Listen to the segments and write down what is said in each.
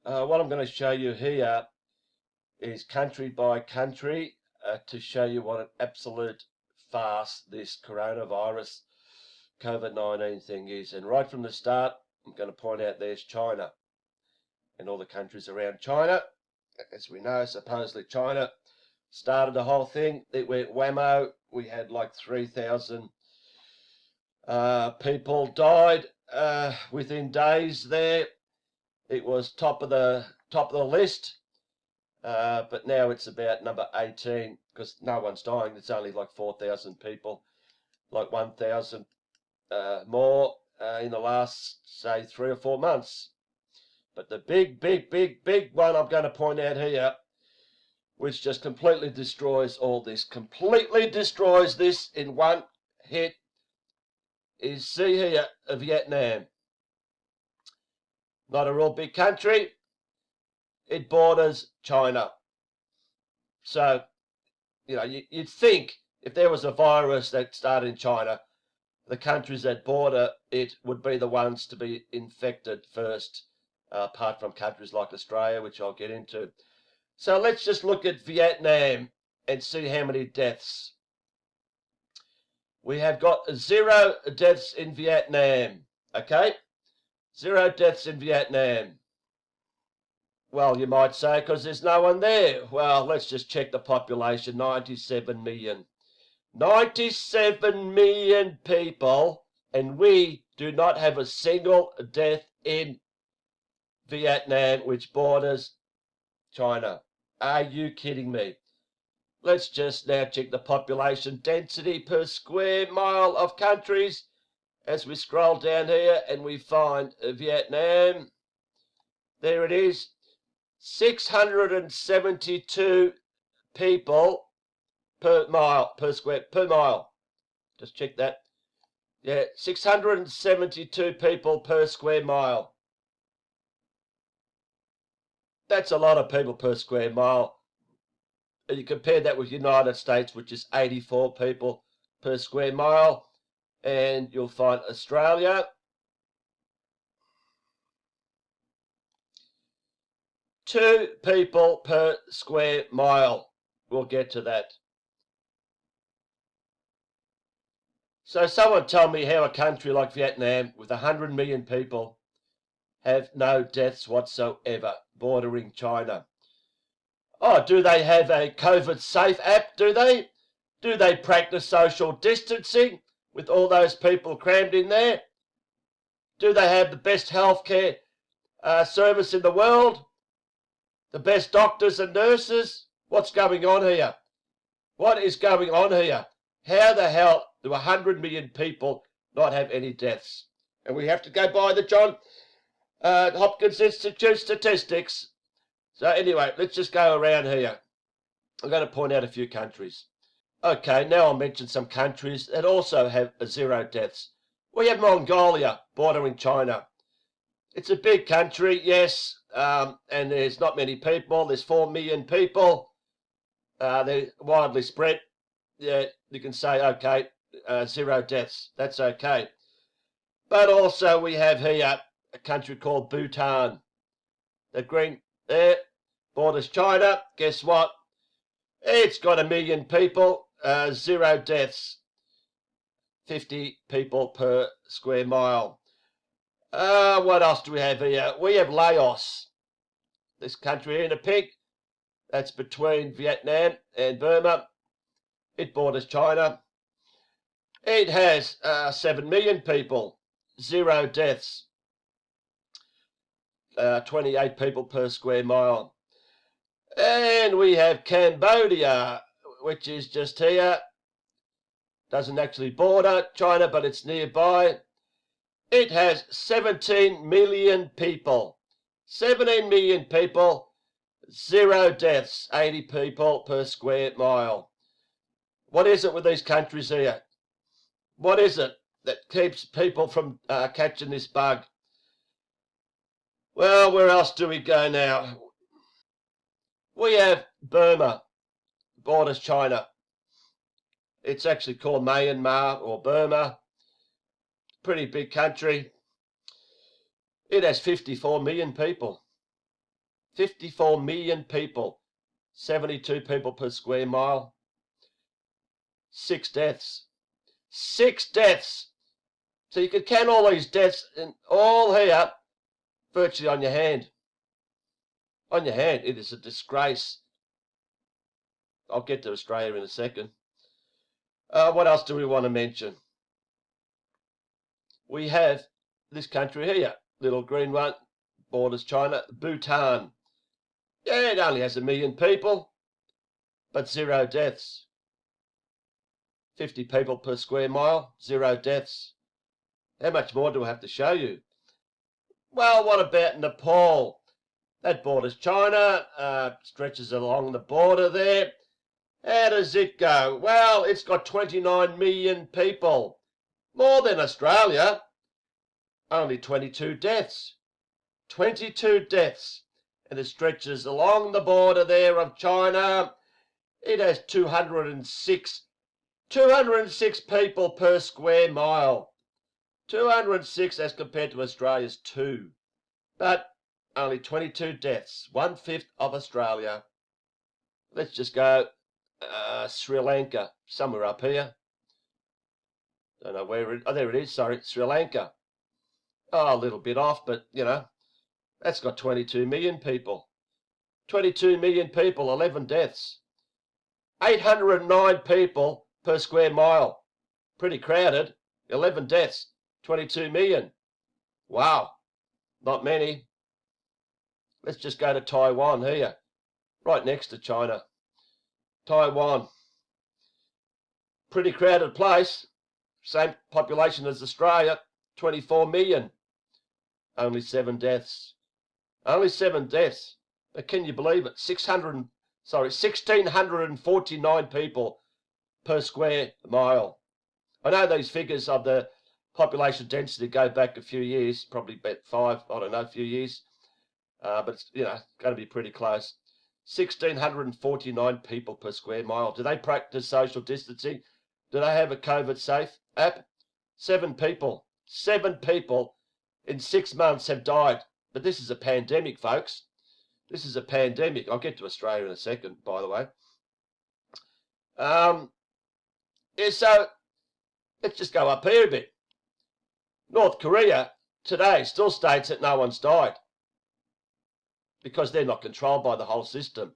What I'm going to show you here is country by country to show you what an absolute farce this coronavirus COVID-19 thing is. And right from the start, I'm going to point out there's China and all the countries around China. As we know, supposedly China started the whole thing. It went whammo. We had like 3,000 people died within days there. It was top of the list, but now it's about number 18 because no one's dying. It's only like 4,000 people, like 1,000 more in the last, say, 3 or 4 months. But the big one I'm going to point out here, which just completely destroys all this, completely destroys this in one hit, is, see here, Vietnam. Not a real big country. It borders China. So, you know, you'd think if there was a virus that started in China, the countries that border it would be the ones to be infected first, apart from countries like Australia, which I'll get into. So let's just look at Vietnam and see how many deaths. We have got 0 deaths in Vietnam, okay? 0 deaths in Vietnam. Well, you might say, because there's no one there. Well, let's just check the population, 97 million. 97 million people, and we do not have a single death in Vietnam, which borders China. Are you kidding me? Let's just now check the population density per square mile of countries as we scroll down here and we find Vietnam. There it is. 672 people per mile, per mile. Just check that. Yeah, 672 people per square mile. That's a lot of people per square mile. And you compare that with United States, which is 84 people per square mile. And you'll find Australia, 2 people per square mile. We'll get to that. So someone tell me how a country like Vietnam with 100 million people have no deaths whatsoever bordering China. Oh, do they have a COVID safe app, do they? Do they practice social distancing with all those people crammed in there? Do they have the best healthcare service in the world? The best doctors and nurses? What's going on here? What is going on here? How the hell do 100 million people not have any deaths? And we have to go by the John Hopkins Institute statistics. So anyway, let's just go around here. I'm going to point out a few countries. Okay, now I'll mention some countries that also have 0 deaths. We have Mongolia, bordering China. It's a big country, yes, and there's not many people. There's 4 million people. They're widely spread. Yeah, you can say, okay, 0 deaths. That's okay. But also we have here a country called Bhutan. The green there borders China. Guess what? It's got 1 million people, 0 deaths. 50 people per square mile. What else do we have here? We have Laos. This country in the pink. That's between Vietnam and Burma. It borders China. It has 7 million people, 0 deaths. 28 people per square mile. And we have Cambodia, which is just here. Doesn't actually border China, but it's nearby. It has 17 million people. 17 million people, 0 deaths, 80 people per square mile. What is it with these countries here? What is it that keeps people from catching this bug? Well, where else do we go now? We have Burma, borders China. It's actually called Myanmar or Burma. Pretty big country. It has 54 million people. 54 million people, 72 people per square mile, 6 deaths. 6 deaths. So you could count all these deaths and all here virtually on your hand. On your hand. It is a disgrace. I'll get to Australia in a second. What else do we want to mention? We have this country here, little green one, borders China, Bhutan. Yeah, it only has 1 million people, but 0 deaths. 50 people per square mile, 0 deaths. How much more do I have to show you? Well, what about Nepal? That borders China, stretches along the border there. How does it go? Well, it's got 29 million people. More than Australia. Only 22 deaths. 22 deaths. And it stretches along the border there of China. It has 206 people per square mile. 206 as compared to Australia's 2. But only 22 deaths. 1/5 of Australia. Let's just go Sri Lanka, somewhere up here. Don't know where it, oh, there it is, sorry, Sri Lanka. Oh, a little bit off, but, you know, that's got 22 million people. 22 million people, 11 deaths. 809 people per square mile. Pretty crowded. 11 deaths. 22 million. Wow. Not many. Let's just go to Taiwan here. Right next to China. Taiwan. Pretty crowded place. Same population as Australia. 24 million. Only 7 deaths. Only 7 deaths. But can you believe it? 1,649 people per square mile. I know these figures of the population density go back a few years, probably about 5, I don't know, a few years. But it's, you know, going to be pretty close. 1,649 people per square mile. Do they practice social distancing? Do they have a COVID safe app? 7 people. 7 people in 6 months have died. But this is a pandemic, folks. This is a pandemic. I'll get to Australia in a second, by the way. Yeah, so let's just go up here a bit. North Korea today still states that no one's died because they're not controlled by the whole system.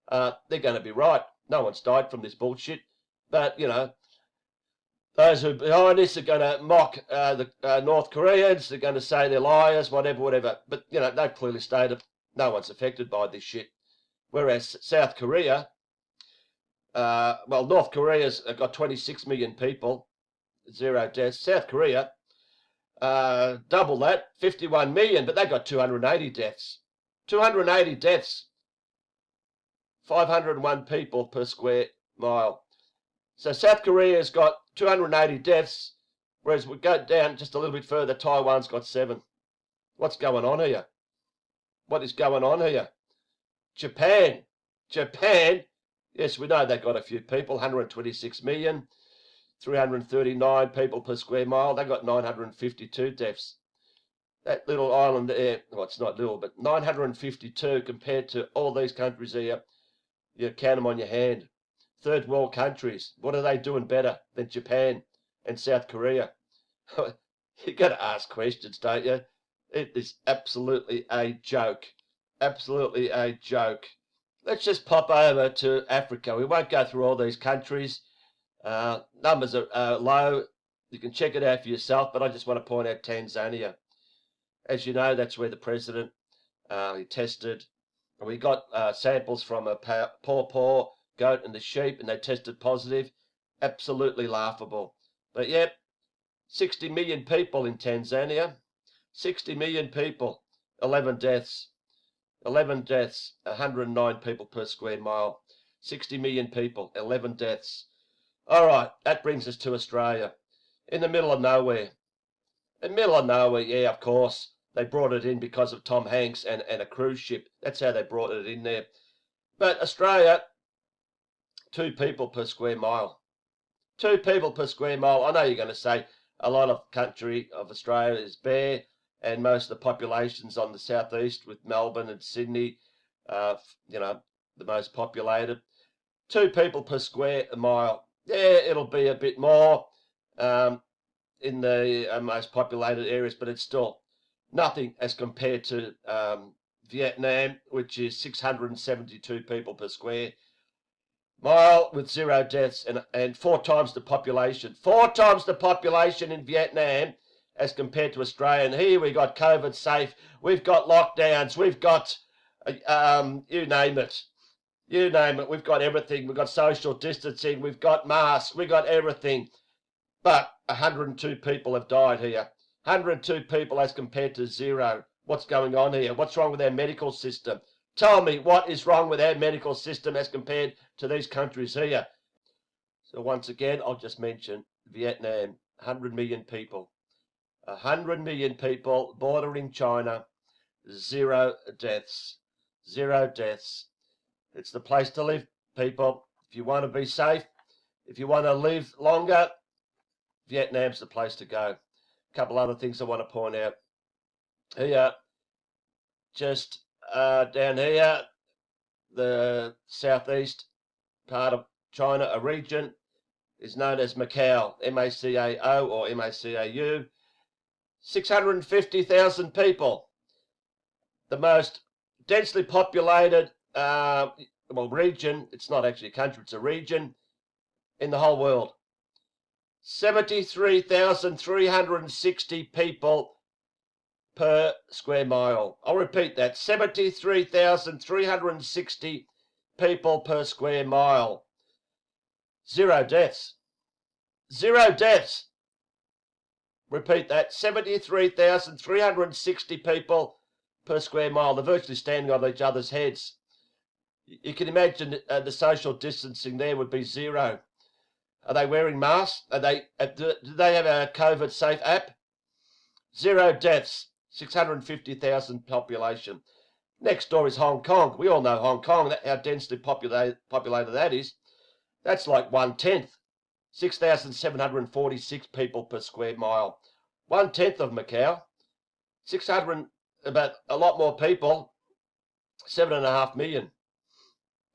They're going to be right. No one's died from this bullshit. But, you know, those who are behind this are going to mock the North Koreans. They're going to say they're liars, whatever. But, you know, they've clearly stated no one's affected by this shit. Whereas South Korea, well, North Korea's got 26 million people, 0 deaths. South Korea, double that, 51 million, but they got 280 deaths. 280 deaths. 501 people per square mile. So South Korea's got 280 deaths, whereas we go down just a little bit further, Taiwan's got 7. What's going on here? What is going on here? Japan. Japan, yes, we know they've got a few people, 126 million, 339 people per square mile. They got 952 deaths. That little island there, well, it's not little, but 952 compared to all these countries here. You count them on your hand. Third world countries. What are they doing better than Japan and South Korea? You got to ask questions, don't you? It is absolutely a joke. Absolutely a joke. Let's just pop over to Africa. We won't go through all these countries. Numbers are low. You can check it out for yourself, but I just want to point out Tanzania. As you know, that's where the president, he tested. We got samples from a poor goat and the sheep, and they tested positive. Absolutely laughable. But yep, 60 million people in Tanzania. 60 million people. 11 deaths. 11 deaths. 109 people per square mile. 60 million people. 11 deaths. All right, that brings us to Australia. In the middle of nowhere. In the middle of nowhere, yeah, of course. They brought it in because of Tom Hanks and a cruise ship. That's how they brought it in there. But Australia, 2 people per square mile. 2 people per square mile. I know you're going to say a lot of country of Australia is bare, and most of the population's on the southeast with Melbourne and Sydney. you know, the most populated. 2 people per square mile. Yeah, it'll be a bit more in the most populated areas, but it's still nothing as compared to Vietnam, which is 672 people per square mile with 0 deaths and 4 times the population. 4 times the population in Vietnam as compared to Australia. And here we got COVID safe. We've got lockdowns. We've got, you name it. You name it. We've got everything. We've got social distancing. We've got masks. We've got everything. But 102 people have died here. 102 people as compared to 0. What's going on here? What's wrong with our medical system? Tell me what is wrong with our medical system as compared to these countries here. So once again, I'll just mention Vietnam, 100 million people. 100 million people bordering China, 0 deaths. 0 deaths. It's the place to live, people. If you want to be safe, if you want to live longer, Vietnam's the place to go. A couple other things I want to point out. Here, just down here, the southeast part of China, a region, is known as Macau, M-A-C-A-O or M-A-C-A-U. 650,000 people. The most densely populated region, it's not actually a country, it's a region in the whole world. 73,360 people per square mile. I'll repeat that, 73,360 people per square mile. 0 deaths. 0 deaths. Repeat that, 73,360 people per square mile. They're virtually standing on each other's heads. You can imagine the social distancing there would be 0. Are they wearing masks? Do they have a COVID safe app? 0 deaths, 650,000 population. Next door is Hong Kong. We all know Hong Kong, how densely populated that is. That's like 1/10, 6,746 people per square mile. 1/10 of Macau, 600, about a lot more people, 7.5 million.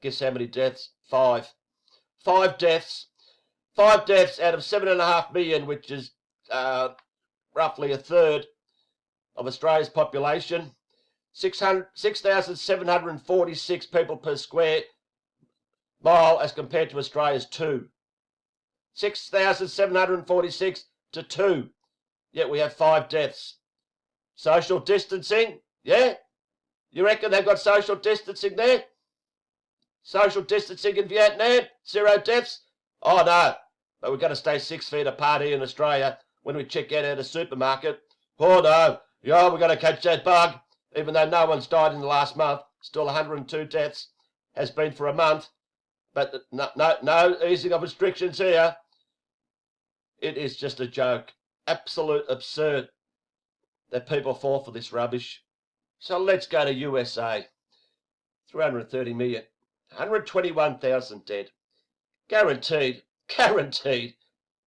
Guess how many deaths? 5. 5 deaths. 5 deaths out of 7.5 million, which is roughly a third of Australia's population. 6,746 people per square mile as compared to Australia's 2. 6,746 to 2. Yet we have 5 deaths. Social distancing, yeah? You reckon they've got social distancing there? Social distancing in Vietnam? 0 deaths? Oh no, but we've got to stay 6 feet apart here in Australia when we check out at a supermarket. Oh no, yeah, we've got to catch that bug. Even though no one's died in the last month, still 102 deaths, has been for a month. But no easing of restrictions here. It is just a joke. Absolute absurd that people fall for this rubbish. So let's go to USA. 330 million. 121,000 dead. Guaranteed. Guaranteed.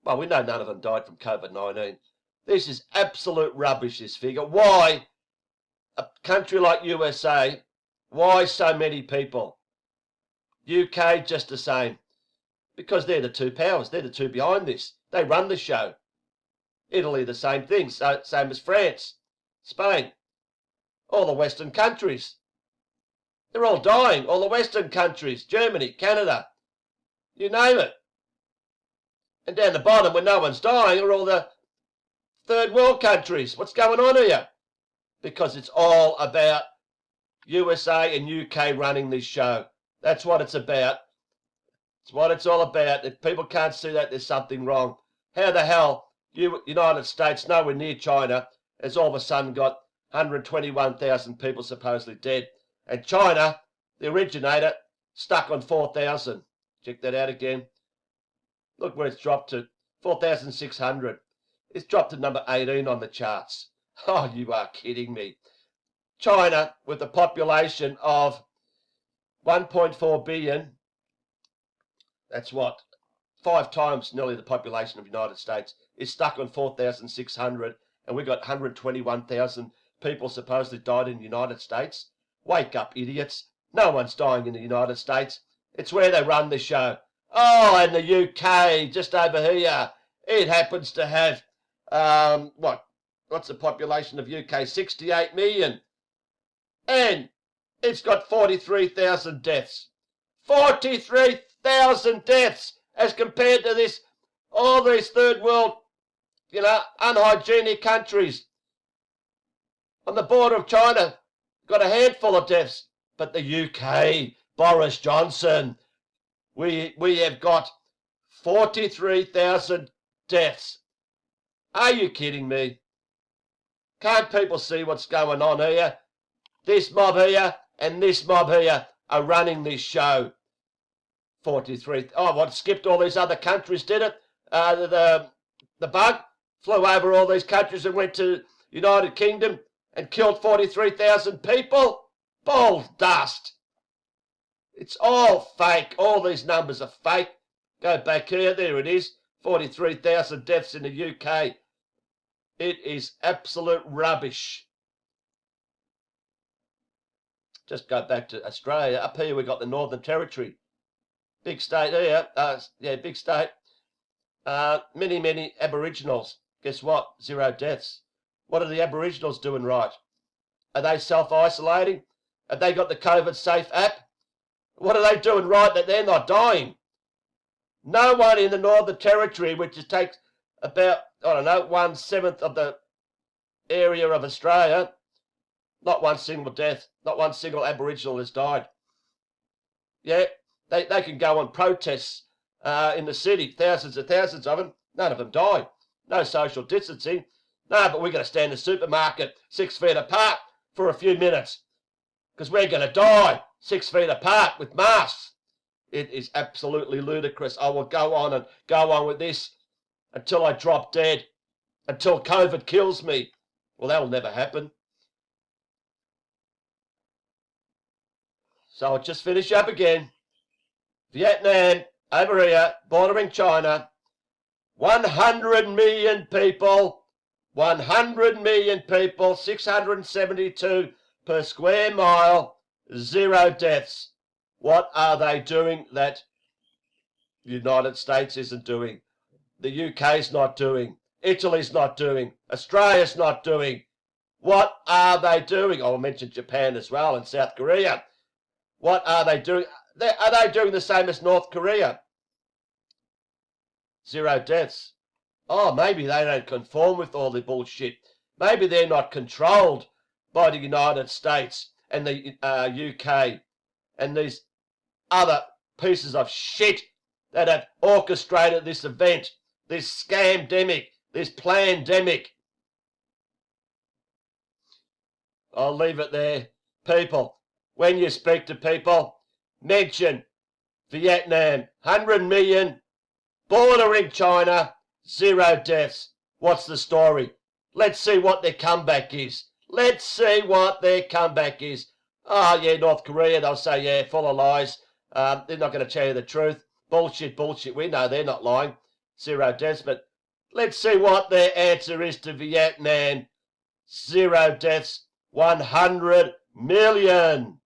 Well, we know none of them died from COVID-19. This is absolute rubbish, this figure. Why a country like USA? Why so many people? UK just the same. Because they're the two powers. They're the two behind this. They run the show. Italy, the same thing. Same as France, Spain. All the Western countries. They're all dying. All the Western countries. Germany, Canada. You name it. And down the bottom, when no one's dying, are all the third world countries. What's going on here? Because it's all about USA and UK running this show. That's what it's about. It's what it's all about. If people can't see that, there's something wrong. How the hell, United States, nowhere near China, has all of a sudden got 121,000 people supposedly dead. And China, the originator, stuck on 4,000. Check that out again. Look where it's dropped to, 4,600. It's dropped to number 18 on the charts. Oh, you are kidding me. China, with a population of 1.4 billion, that's what, 5 times nearly the population of the United States, is stuck on 4,600, and we've got 121,000 people supposedly died in the United States. Wake up, idiots. No one's dying in the United States. It's where they run the show. Oh, and the UK, just over here, it happens to have, what's the population of UK? 68 million. And it's got 43,000 deaths. 43,000 deaths as compared to this, all these third world, unhygienic countries. On the border of China, got a handful of deaths. But the UK, Boris Johnson, we have got 43,000 deaths. Are you kidding me? Can't people see what's going on here? This mob here and this mob here are running this show. 43. Oh, what, skipped all these other countries, did it? The bug flew over all these countries and went to United Kingdom and killed 43,000 people? Bull dust. It's all fake. All these numbers are fake. Go back here. There it is. 43,000 deaths in the UK. It is absolute rubbish. Just go back to Australia. Up here we got the Northern Territory. Big state here. Big state. Many Aboriginals. Guess what? 0 deaths. What are the Aboriginals doing right? Are they self-isolating? Have they got the COVID safe app? What are they doing right that they're not dying? No one in the Northern Territory, which takes about, 1/7 of the area of Australia, not one single death, not one single Aboriginal has died. Yeah, they can go on protests in the city, thousands of them, none of them die. No social distancing. No, but we're going to stand in the supermarket 6 feet apart for a few minutes because we're going to die 6 feet apart with masks. It is absolutely ludicrous. I will go on with this until I drop dead, until COVID kills me. Well, that will never happen. So I'll just finish up again. Vietnam, over here, bordering China, 100 million people, 100 million people, 672 per square mile, 0 deaths. What are they doing that the United States isn't doing? The UK's not doing. Italy's not doing. Australia's not doing. What are they doing? I'll mention Japan as well and South Korea. What are they doing? Are they doing the same as North Korea? 0 deaths. Oh, maybe they don't conform with all the bullshit. Maybe they're not controlled by the United States and the UK and these other pieces of shit that have orchestrated this event, this scamdemic, this plandemic. I'll leave it there. People, when you speak to people, mention Vietnam, 100 million, bordering China, 0 deaths. What's the story? Let's see what their comeback is. Let's see what their comeback is. Oh, yeah, North Korea, they'll say, yeah, full of lies. They're not going to tell you the truth. Bullshit. We know they're not lying. 0 deaths, but let's see what their answer is to Vietnam. 0 deaths, 100 million.